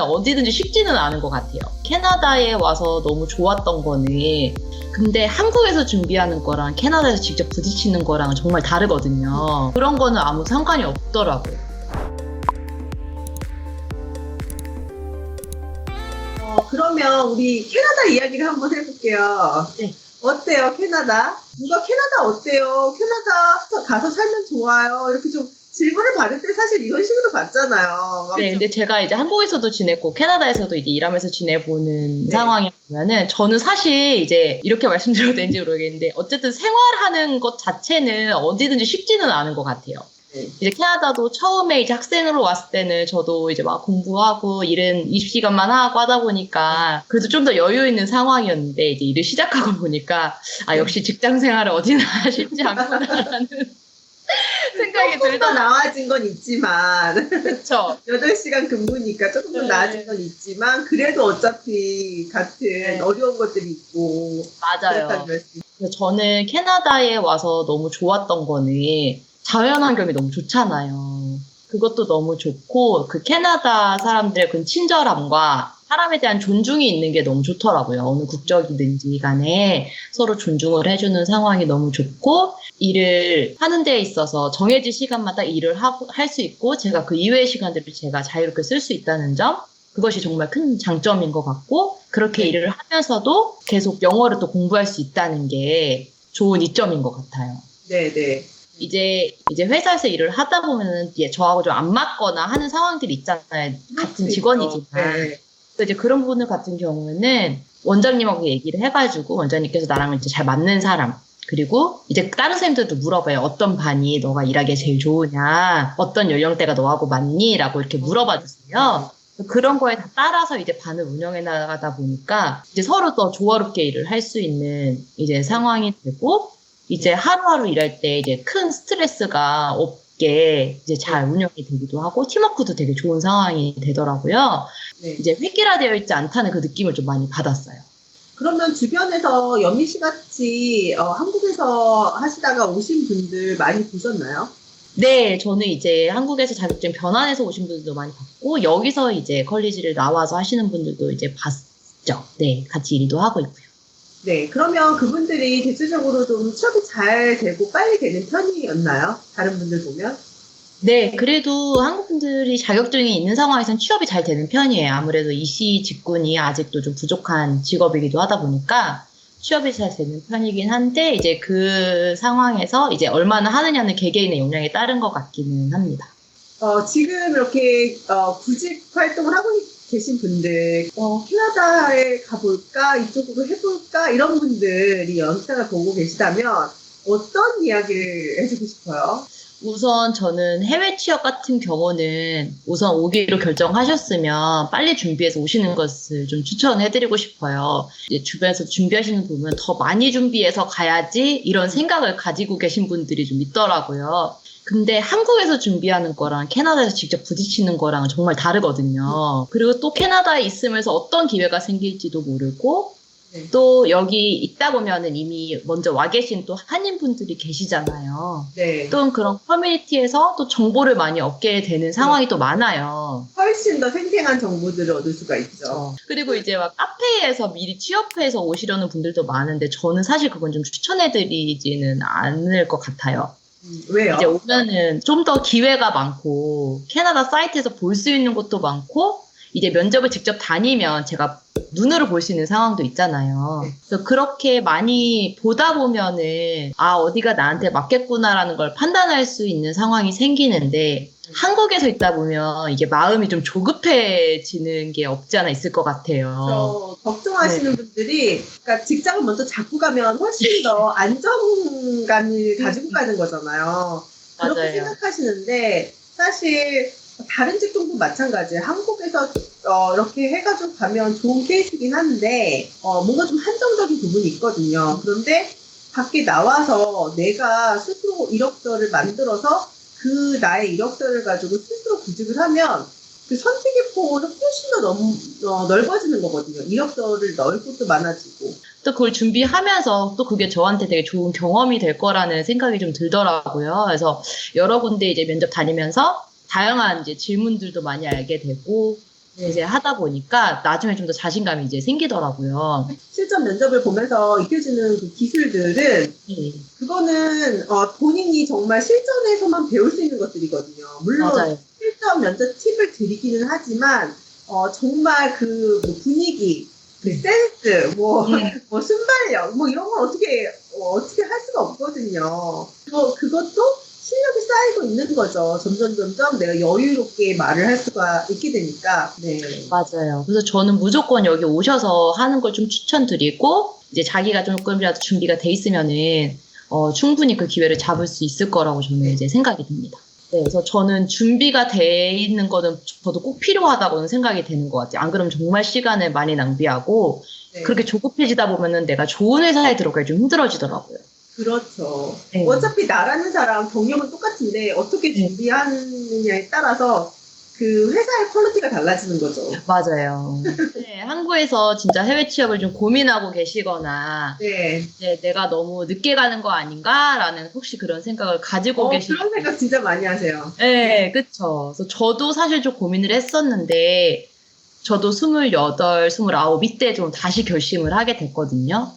어디든지 쉽지는 않은 것 같아요. 캐나다에 와서 너무 좋았던 거는 근데 한국에서 준비하는 거랑 캐나다에서 직접 부딪히는 거랑 정말 다르거든요. 그런 거는 아무 상관이 없더라고요. 그러면 우리 캐나다 이야기를 한번 해볼게요. 네. 어때요, 캐나다? 누가 캐나다 어때요? 캐나다 가서 살면 좋아요? 이렇게 좀 질문을 받을 때 사실 이런 식으로 받잖아요. 네, 근데 제가 이제 한국에서도 지냈고 캐나다에서도 이제 일하면서 지내보는 상황이라면은 저는 사실 이제 이렇게 말씀드려도 되는지 모르겠는데 어쨌든 생활하는 것 자체는 어디든지 쉽지는 않은 것 같아요. 이제 캐나다도 처음에 이제 학생으로 왔을 때는 저도 이제 막 공부하고 일은 20시간만 하고 하다 보니까 그래도 좀 더 여유 있는 상황이었는데 이제 일을 시작하고 보니까 아, 역시 직장 생활은 어디나 쉽지 않구나라는 생각이 조금 더 들더라고요. 나아진 건 있지만 그쵸? 8시간 근무니까 조금 더 네. 나아진 건 있지만 그래도 어차피 같은 네. 어려운 것들이 있고 맞아요. 그렇다는 말씀. 근데 저는 캐나다에 와서 너무 좋았던 거는 자연환경이 너무 좋잖아요. 그것도 너무 좋고 그 캐나다 사람들의 그 친절함과 사람에 대한 존중이 있는 게 너무 좋더라고요. 어느 국적이든지 간에 서로 존중을 해주는 상황이 너무 좋고 일을 하는 데에 있어서 정해진 시간마다 일을 할 수 있고 제가 그 이외의 시간들을 제가 자유롭게 쓸 수 있다는 점 그것이 정말 큰 장점인 것 같고 그렇게 일을 하면서도 계속 영어를 또 공부할 수 있다는 게 좋은 이점인 것 같아요. 네네. 이제 회사에서 일을 하다 보면은 저하고 좀 안 맞거나 하는 상황들이 있잖아요. 같은 직원이지만. 네. 이제 그런 부분 같은 경우는 원장님하고 얘기를 해가지고 원장님께서 나랑 이제 잘 맞는 사람 그리고 이제 다른 선생님들도 물어봐요. 어떤 반이 너가 일하기에 제일 좋으냐, 어떤 연령대가 너하고 맞니? 라고 이렇게 물어봐 주세요. 그런 거에 다 따라서 이제 반을 운영해 나가다 보니까 이제 서로 더 조화롭게 일을 할 수 있는 이제 상황이 되고 이제 하루하루 일할 때 이제 큰 스트레스가 없게 이제 잘 운영이 되기도 하고 팀워크도 되게 좋은 상황이 되더라고요. 네. 이제 획일화되어 있지 않다는 그 느낌을 좀 많이 받았어요. 그러면 주변에서 연미 씨 같이 한국에서 하시다가 오신 분들 많이 보셨나요? 네, 저는 이제 한국에서 자격증 변환해서 오신 분들도 많이 봤고 여기서 이제 컬리지를 나와서 하시는 분들도 이제 봤죠. 네, 같이 일도 하고 있고요. 네, 그러면 그분들이 대체적으로 좀 취업이 잘 되고 빨리 되는 편이었나요? 다른 분들 보면? 네, 그래도 한국 분들이 자격증이 있는 상황에서는 취업이 잘 되는 편이에요. 아무래도 이씨 직군이 아직도 좀 부족한 직업이기도 하다 보니까 취업이 잘 되는 편이긴 한데 이제 그 상황에서 이제 얼마나 하느냐는 개개인의 역량에 따른 것 같기는 합니다. 지금 이렇게 구직 활동을 하고 계신 분들, 캐나다에 가볼까? 이쪽으로 해볼까? 이런 분들이 영상을 보고 계시다면 어떤 이야기를 해주고 싶어요? 우선 저는 해외 취업 같은 경우는 우선 오기로 결정하셨으면 빨리 준비해서 오시는 것을 좀 추천해드리고 싶어요. 이제 주변에서 준비하시는 분 보면 더 많이 준비해서 가야지 이런 생각을 가지고 계신 분들이 좀 있더라고요. 근데 한국에서 준비하는 거랑 캐나다에서 직접 부딪히는 거랑은 정말 다르거든요. 그리고 또 캐나다에 있으면서 어떤 기회가 생길지도 모르고 또 여기 있다 보면은 이미 먼저 와 계신 또 한인분들이 계시잖아요. 네. 또 그런 커뮤니티에서 또 정보를 많이 얻게 되는 상황이 또 많아요. 훨씬 더 생생한 정보들을 얻을 수가 있죠. 그리고 이제 막 카페에서 미리 취업해서 오시려는 분들도 많은데 저는 사실 그건 좀 추천해드리지는 않을 것 같아요. 왜요? 이제 오면은 좀 더 기회가 많고 캐나다 사이트에서 볼 수 있는 것도 많고 이제 면접을 직접 다니면 제가 눈으로 볼 수 있는 상황도 있잖아요. 그래서 그렇게 많이 보다 보면은 아 어디가 나한테 맞겠구나라는 걸 판단할 수 있는 상황이 생기는데 한국에서 있다 보면 이게 마음이 좀 조급해지는 게 없지 않아 있을 것 같아요. 걱정하시는 분들이 그러니까 직장을 먼저 잡고 가면 훨씬 더 안정감을 가지고 가는 거잖아요. 그렇게 맞아요. 생각하시는데 사실 다른 직종도 마찬가지예요. 한국에서 이렇게 해가지고 가면 좋은 케이스긴 한데 뭔가 좀 한정적인 부분이 있거든요. 그런데 밖에 나와서 내가 스스로 이력서를 만들어서 그 나의 이력서를 가지고 스스로 구직을 하면 그 선택의 폭은 훨씬 더 넓어지는 거거든요. 이력서를 넣을 곳도 많아지고. 또 그걸 준비하면서 또 그게 저한테 되게 좋은 경험이 될 거라는 생각이 좀 들더라고요. 그래서 여러 군데 이제 면접 다니면서 다양한 이제 질문들도 많이 알게 되고 이제 하다 보니까 나중에 좀 더 자신감이 이제 생기더라고요. 실전 면접을 보면서 익혀지는 그 기술들은 네, 그거는 본인이 정말 실전에서만 배울 수 있는 것들이거든요. 물론 맞아요. 실전 면접 팁을 드리기는 하지만 정말 그 뭐 분위기, 그 센스, 뭐 순발력, 뭐 이런 건 어떻게 할 수가 없거든요. 그것도 실력이 쌓이고 있는 거죠. 점점 내가 여유롭게 말을 할 수가 있게 되니까. 네. 맞아요. 그래서 저는 무조건 여기 오셔서 하는 걸 좀 추천드리고, 이제 자기가 조금이라도 준비가 돼 있으면은, 충분히 그 기회를 잡을 수 있을 거라고 저는 이제 생각이 듭니다. 네, 그래서 저는 준비가 돼 있는 거는 저도 꼭 필요하다고는 생각이 되는 것 같아요. 안 그러면 정말 시간을 많이 낭비하고, 네. 그렇게 조급해지다 보면은 내가 좋은 회사에 들어가기 좀 힘들어지더라고요. 그렇죠. 네. 어차피 나라는 사람 경력은 똑같은데 어떻게 준비하느냐에 따라서 그 회사의 퀄리티가 달라지는 거죠. 맞아요. 네, 한국에서 진짜 해외 취업을 좀 고민하고 계시거나, 네. 이제 내가 너무 늦게 가는 거 아닌가라는 혹시 그런 생각을 가지고 계시 그런 생각 진짜 많이 하세요. 네, 그쵸. 그래서 저도 사실 좀 고민을 했었는데, 저도 28, 29 이때 좀 다시 결심을 하게 됐거든요.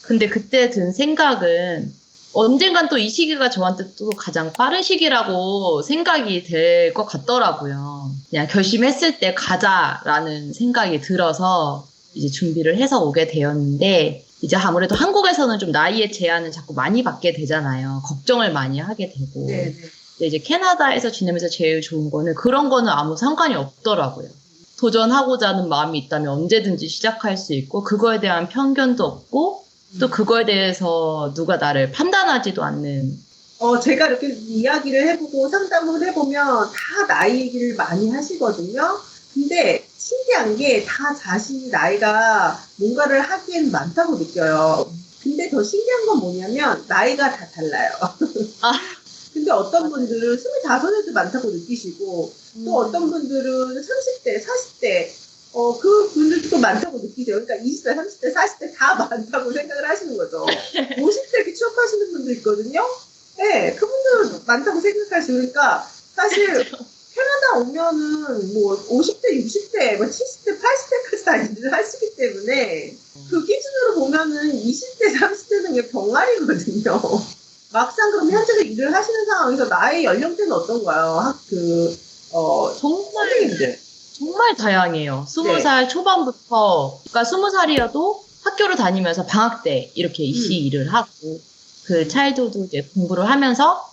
근데 그때 든 생각은 언젠간 또 이 시기가 저한테 또 가장 빠른 시기라고 생각이 될 것 같더라고요. 그냥 결심했을 때 가자라는 생각이 들어서 이제 준비를 해서 오게 되었는데, 이제 아무래도 한국에서는 좀 나이의 제한을 자꾸 많이 받게 되잖아요. 걱정을 많이 하게 되고. 네. 근데 이제 캐나다에서 지내면서 제일 좋은 거는 그런 거는 아무 상관이 없더라고요. 도전하고자 하는 마음이 있다면 언제든지 시작할 수 있고, 그거에 대한 편견도 없고, 또 그거에 대해서 누가 나를 판단하지도 않는. 제가 이렇게 이야기를 해보고 상담을 해보면 다 나이 얘기를 많이 하시거든요. 근데 신기한 게 다 자신이 나이가 뭔가를 하기엔 많다고 느껴요. 근데 더 신기한 건 뭐냐면 나이가 다 달라요. 아, 근데 어떤 분들은 25에도 많다고 느끼시고 또 어떤 분들은 30대, 40대 그 분들도 많다고 느끼세요. 그러니까 20대, 30대, 40대 다 많다고 생각을 하시는 거죠. 50대 이렇게 취업하시는 분도 있거든요. 네, 그분들은 많다고 생각하시고 그러니까 사실 캐나다 오면은 뭐 50대, 60대, 뭐 70대, 80대까지 다 일을 하시기 때문에 그 기준으로 보면은 20대, 30대는 그냥 병아리거든요. 막상 그럼 현재도 일을 하시는 상황에서 나의 연령대는 어떤가요? 정말, 선생님들. 정말 다양해요. 20살 초반부터, 그러니까 20살이어도 학교를 다니면서 방학 때 이렇게 입시 일을 하고, 그 차일드도 이제 공부를 하면서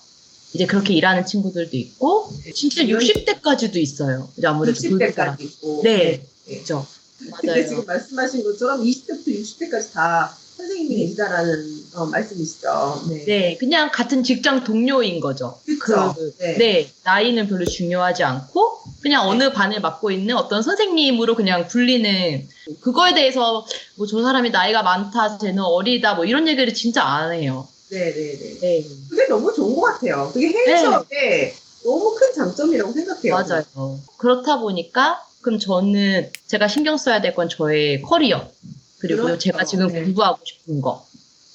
이제 그렇게 일하는 친구들도 있고, 진짜 60대까지도 있어요. 이제 아무래도 60대까지 있고. 네, 있죠. 근데 맞아요. 지금 말씀하신 것처럼 20대부터 60대까지 다 선생님이 계시다라는 말씀이시죠. 네. 네, 그냥 같은 직장 동료인 거죠. 그쵸? 네, 나이는 별로 중요하지 않고, 그냥 어느 반을 맡고 있는 어떤 선생님으로 그냥 불리는, 그거에 대해서 뭐 저 사람이 나이가 많다, 쟤는 어리다, 뭐 이런 얘기를 진짜 안 해요. 네네네. 네, 그게 너무 좋은 것 같아요. 그게 해외 취업에 너무 큰 장점이라고 생각해요. 맞아요. 그렇다 보니까, 그럼 저는 제가 신경 써야 될 건 저의 커리어, 그리고 그렇죠. 제가 지금 공부하고 싶은 거,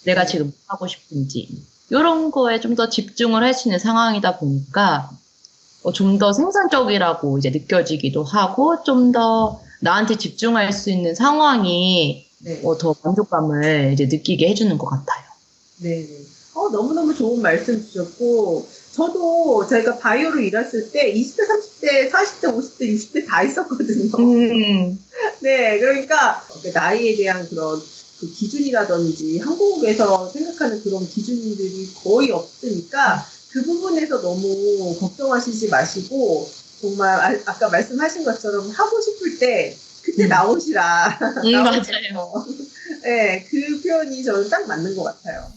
내가 지금 뭐 하고 싶은지, 이런 거에 좀 더 집중을 할 수 있는 상황이다 보니까, 좀 더 생산적이라고 이제 느껴지기도 하고, 좀 더 나한테 집중할 수 있는 상황이 더 만족감을 이제 느끼게 해주는 것 같아요. 네. 너무너무 좋은 말씀 주셨고, 저도 제가 바이오로 일했을 때 20대, 30대, 40대, 50대, 60대 다 있었거든요. 네, 그러니까 나이에 대한 그런 그 기준이라든지 한국에서 생각하는 그런 기준들이 거의 없으니까 그 부분에서 너무 걱정하시지 마시고 정말 아까 말씀하신 것처럼 하고 싶을 때 그때 나오시라. 맞아요. 네, 그 표현이 저는 딱 맞는 것 같아요.